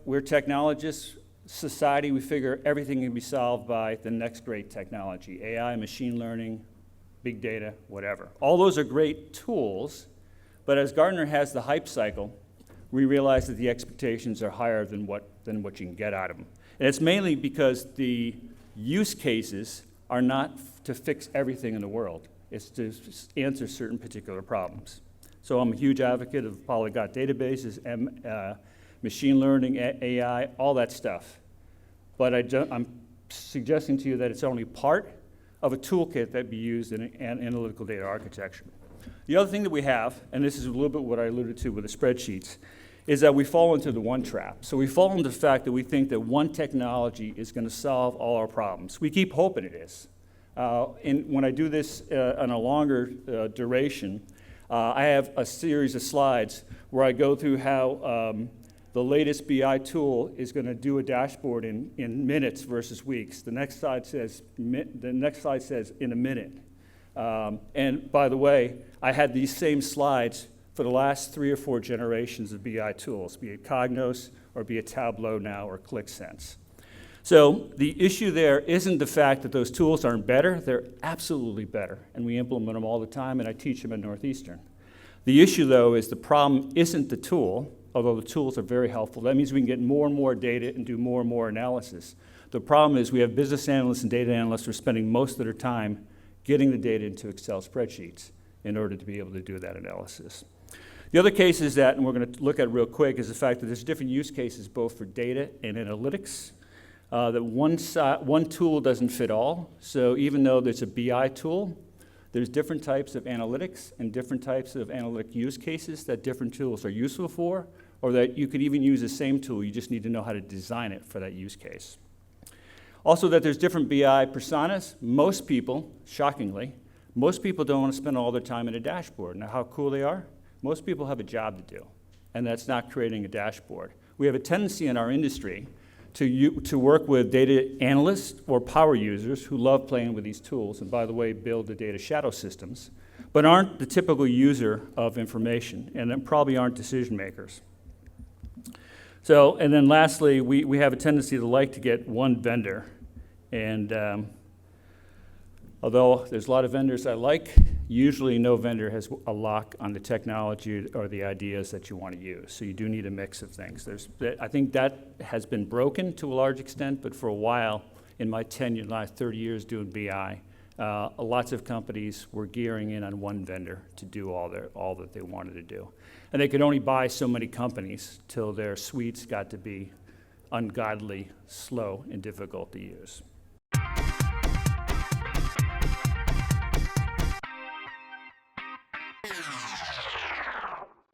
we're technologists, society, we figure everything can be solved by the next great technology, AI, machine learning, big data, whatever. All those are great tools, but as Gartner has the hype cycle, we realize that the expectations are higher than what you can get out of them. And it's mainly because the use cases are not to fix everything in the world. It's to answer certain particular problems. So I'm a huge advocate of polyglot databases, machine learning, AI, all that stuff. But I'm suggesting to you that it's only part of a toolkit that be used in an analytical data architecture. The other thing that we have, and this is a little bit what I alluded to with the spreadsheets, is that we fall into the one trap. So we fall into the fact that we think that one technology is going to solve all our problems. We keep hoping it is. And when I do this on a longer duration, I have a series of slides where I go through how the latest BI tool is going to do a dashboard in minutes versus weeks. The next slide says in a minute. And by the way, I had these same slides for the last 3 or 4 generations of BI tools, be it Cognos or be it Tableau now or ClickSense. So the issue there isn't the fact that those tools aren't better. They're absolutely better, and we implement them all the time, and I teach them at Northeastern. The issue, though, is the problem isn't the tool, although the tools are very helpful. That means we can get more and more data and do more and more analysis. The problem is we have business analysts and data analysts who are spending most of their time getting the data into Excel spreadsheets in order to be able to do that analysis. The other case is that, and we're going to look at real quick, is the fact that there's different use cases both for data and analytics. That one tool doesn't fit all. So even though there's a BI tool, there's different types of analytics and different types of analytic use cases that different tools are useful for, or that you could even use the same tool. You just need to know how to design it for that use case. Also that there's different BI personas. Most people, shockingly, most people don't want to spend all their time in a dashboard. Now how cool they are? Most people have a job to do, and that's not creating a dashboard. We have a tendency in our industry to work with data analysts or power users who love playing with these tools, and by the way, build the data shadow systems, but aren't the typical user of information, and then probably aren't decision makers. So, and then lastly, we have a tendency to like to get one vendor, and although there's a lot of vendors I like, usually no vendor has a lock on the technology or the ideas that you want to use. So you do need a mix of things. I think that has been broken to a large extent, but for a while, in my tenure, last 30 years doing BI, lots of companies were gearing in on one vendor to do all that they wanted to do. And they could only buy so many companies till their suites got to be ungodly slow and difficult to use.